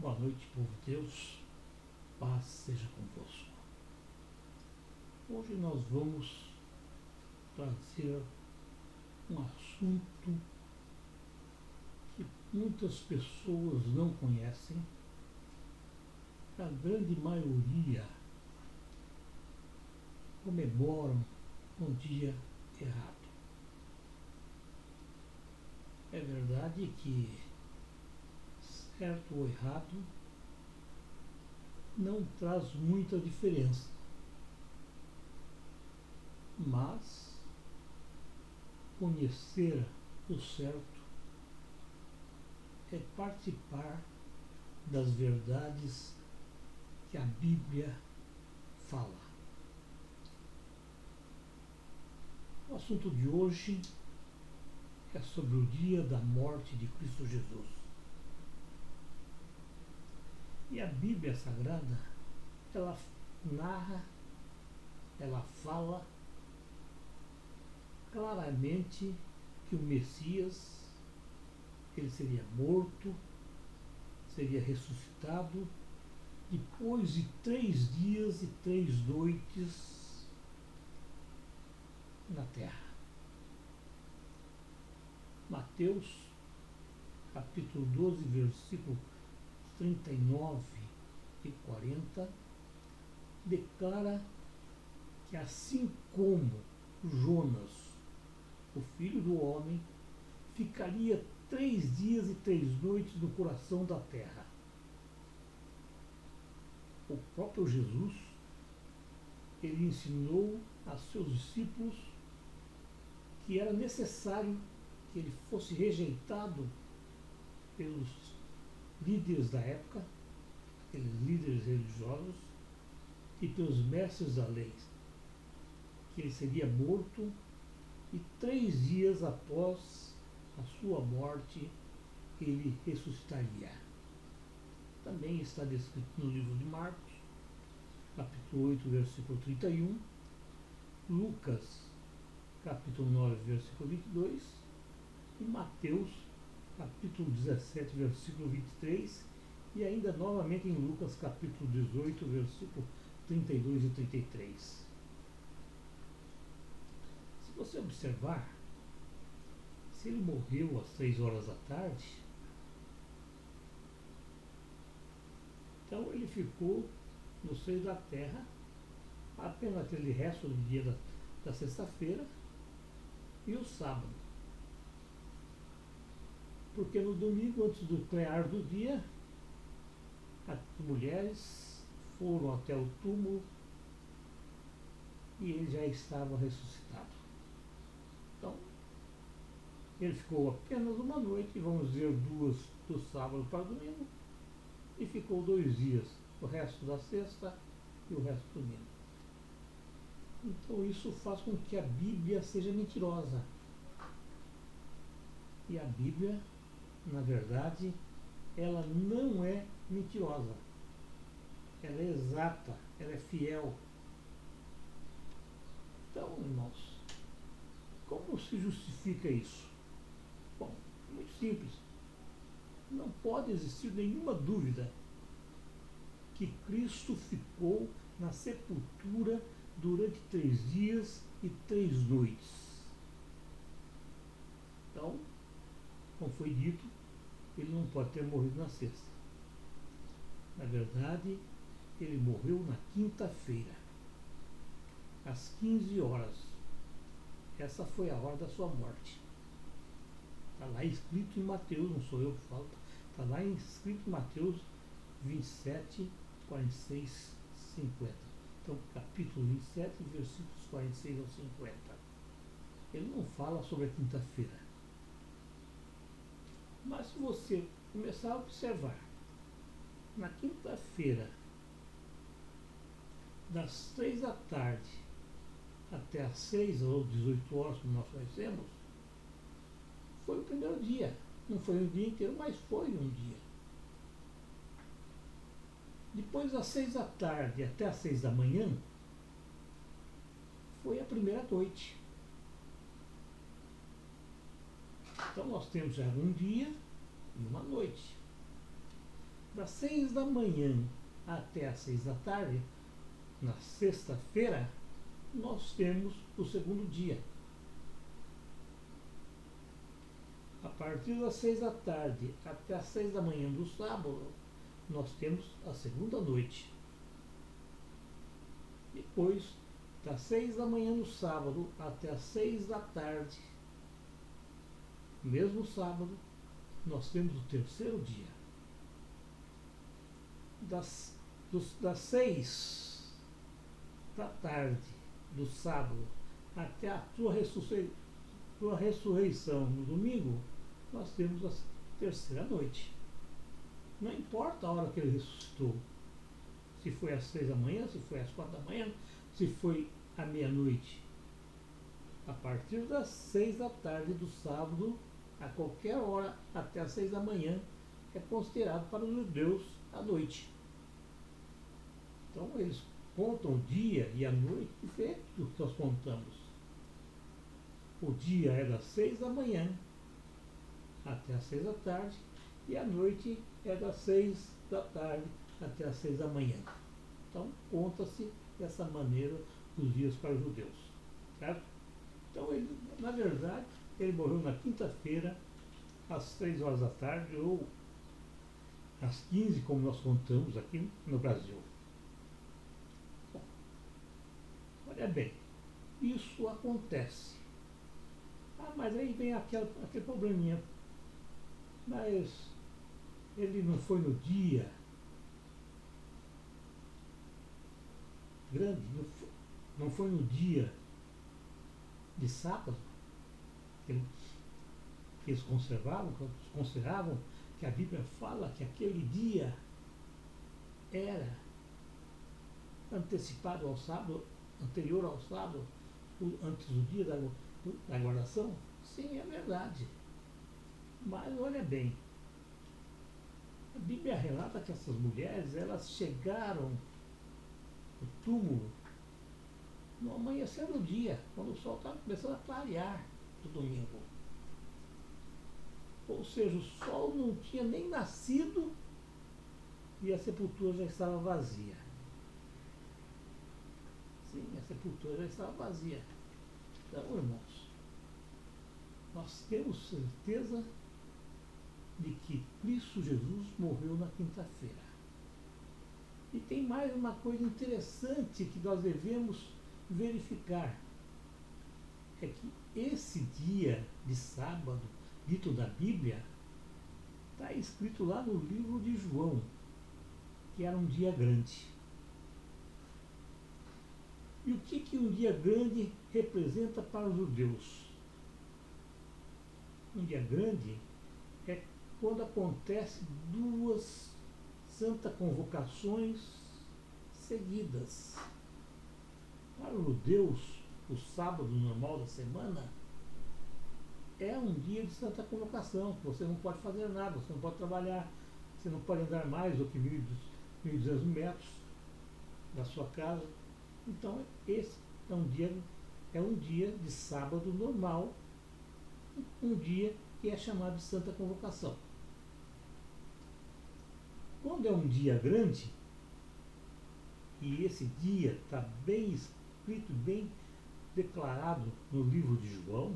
Boa noite, povo de Deus, paz seja convosco. Hoje nós vamos trazer um assunto que muitas pessoas não conhecem, a grande maioria comemoram um dia errado. É verdade que certo ou errado não traz muita diferença, mas conhecer o certo é participar das verdades que a Bíblia fala. O assunto de hoje é sobre o dia da morte de Cristo Jesus. E a Bíblia Sagrada, ela narra, ela fala claramente que o Messias, ele seria morto, seria ressuscitado depois de 3 dias e 3 noites na terra. Mateus, capítulo 12, versículo 39 e 40, declara que assim como Jonas, o filho do homem, ficaria 3 dias e 3 noites no coração da terra. O próprio Jesus, ele ensinou a seus discípulos que era necessário que ele fosse rejeitado pelos líderes da época, aqueles líderes religiosos, e pelos mestres da lei, que ele seria morto e 3 dias após a sua morte ele ressuscitaria. Também está descrito no livro de Marcos, capítulo 8, versículo 31, Lucas, capítulo 9, versículo 22, e Mateus, capítulo 17, versículo 23, e ainda novamente em Lucas, capítulo 18, versículo 32 e 33. Se você observar, se ele morreu às 3 horas da tarde, então ele ficou no seio da terra apenas aquele resto do dia da sexta-feira e o sábado. Porque no domingo, antes do clarear do dia, as mulheres foram até o túmulo e ele já estava ressuscitado. Então, ele ficou apenas uma noite, vamos dizer 2 do sábado para domingo, e ficou 2 dias, o resto da sexta e o resto do domingo. Então isso faz com que a Bíblia seja mentirosa. E a Bíblia, na verdade, ela não é mentirosa. Ela é exata, ela é fiel. Então, irmãos, como se justifica isso? Bom, muito simples. Não pode existir nenhuma dúvida que Cristo ficou na sepultura durante 3 dias e 3 noites. Então, como foi dito, ele não pode ter morrido na sexta. Na verdade, ele morreu na quinta-feira, às 15 horas. Essa foi a hora da sua morte. Está lá escrito em Mateus, não sou eu que falo, está lá escrito em Mateus 27, 46, 50. Então, capítulo 27, versículos 46 ao 50. Ele não fala sobre a quinta-feira. Mas se você começar a observar, na quinta-feira, das 3 da tarde até às 6 ou 18 horas, como nós conhecemos, foi o primeiro dia. Não foi um dia inteiro, mas foi um dia. Depois das 6 da tarde até às 6 da manhã, foi a primeira noite. Então nós temos já um dia e uma noite. Das 6 da manhã até as 6 da tarde, na sexta-feira, nós temos o segundo dia. A partir das 6 da tarde até as 6 da manhã do sábado, nós temos a segunda noite. Depois, das 6 da manhã do sábado até as 6 da tarde, mesmo sábado, nós temos o terceiro dia. Das 6 da tarde do sábado até a tua ressurreição no domingo, nós temos a terceira noite. Não importa a hora que ele ressuscitou, se foi às 6 da manhã, se foi às 4 da manhã, se foi à meia-noite. A partir das 6 da tarde do sábado, a qualquer hora até as 6 da manhã, é considerado para os judeus a noite. Então eles contam o dia e a noite diferente do que nós contamos. O dia é das 6 da manhã até as 6 da tarde e a noite é das 6 da tarde até as 6 da manhã. Então conta-se dessa maneira os dias para os judeus. Certo? Então ele, na verdade, ele morreu na quinta-feira às 3 horas da tarde ou às 15, como nós contamos aqui no Brasil. Olha bem, isso acontece. Mas aí vem aquele probleminha. Mas ele não foi no dia grande, não foi no dia de sábado que eles consideravam que a Bíblia fala que aquele dia era antecipado ao sábado, anterior ao sábado, antes do dia da guardação? Sim, é verdade. Mas olha bem, a Bíblia relata que essas mulheres, elas chegaram no túmulo no amanhecer do dia, quando o sol estava começando a clarear do domingo. Ou seja, o sol não tinha nem nascido e a sepultura já estava vazia. Sim, a sepultura já estava vazia. Então, irmãos, nós temos certeza de que Cristo Jesus morreu na quinta-feira. E tem mais uma coisa interessante que nós devemos verificar. É que esse dia de sábado, dito da Bíblia, está escrito lá no livro de João, que era um dia grande. E o que um dia grande representa para os judeus? Um dia grande é quando acontece duas santas convocações seguidas. Para os judeus, o sábado normal da semana é um dia de santa convocação. Você não pode fazer nada, você não pode trabalhar, você não pode andar mais do que 1.200 metros da sua casa. Então, esse é um dia de sábado normal, um dia que é chamado de Santa Convocação. Quando é um dia grande, e esse dia está bem escrito, bem declarado no livro de João,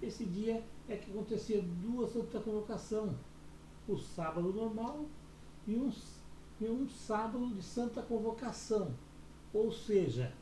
esse dia é que acontecia duas Santa Convocação, o sábado normal e um sábado de Santa Convocação. Ou seja,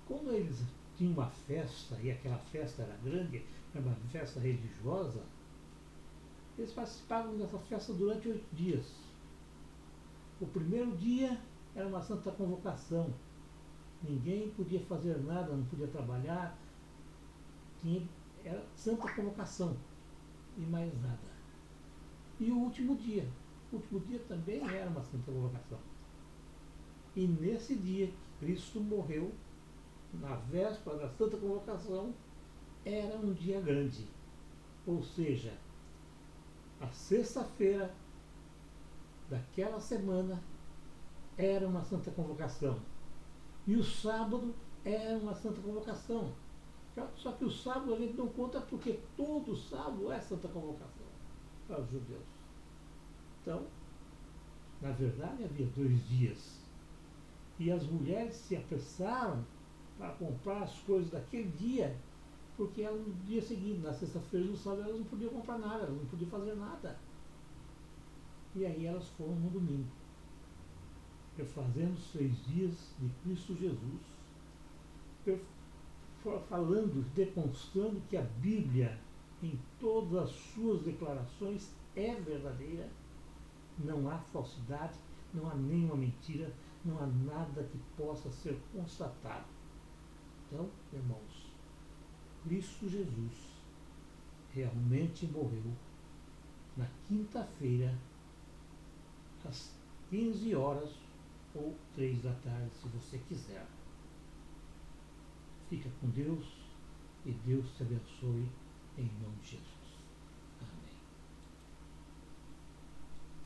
quando eles tinham uma festa, e aquela festa era grande, era uma festa religiosa, eles participavam dessa festa durante 8 dias. O primeiro dia era uma Santa Convocação. Ninguém podia fazer nada, não podia trabalhar. Era Santa Convocação e mais nada. E o último dia também era uma Santa Convocação. E nesse dia que Cristo morreu, na véspera da Santa Convocação, era um dia grande. Ou seja, a sexta-feira daquela semana era uma Santa Convocação. E o sábado era uma Santa Convocação. Só que o sábado a gente não conta porque todo sábado é Santa Convocação. para os judeus. Então, na verdade, havia 2 dias. E as mulheres se apressaram para comprar as coisas daquele dia, porque elas, no dia seguinte, na sexta-feira, no sábado, elas não podiam comprar nada, elas não podiam fazer nada. E aí elas foram no domingo, refazendo os 3 dias de Cristo Jesus, falando, demonstrando que a Bíblia, em todas as suas declarações, é verdadeira, não há falsidade, não há nenhuma mentira, não há nada que possa ser constatado. Então, irmãos, Cristo Jesus realmente morreu na quinta-feira, às 15 horas ou 3 da tarde, se você quiser. Fica com Deus e Deus te abençoe em nome de Jesus.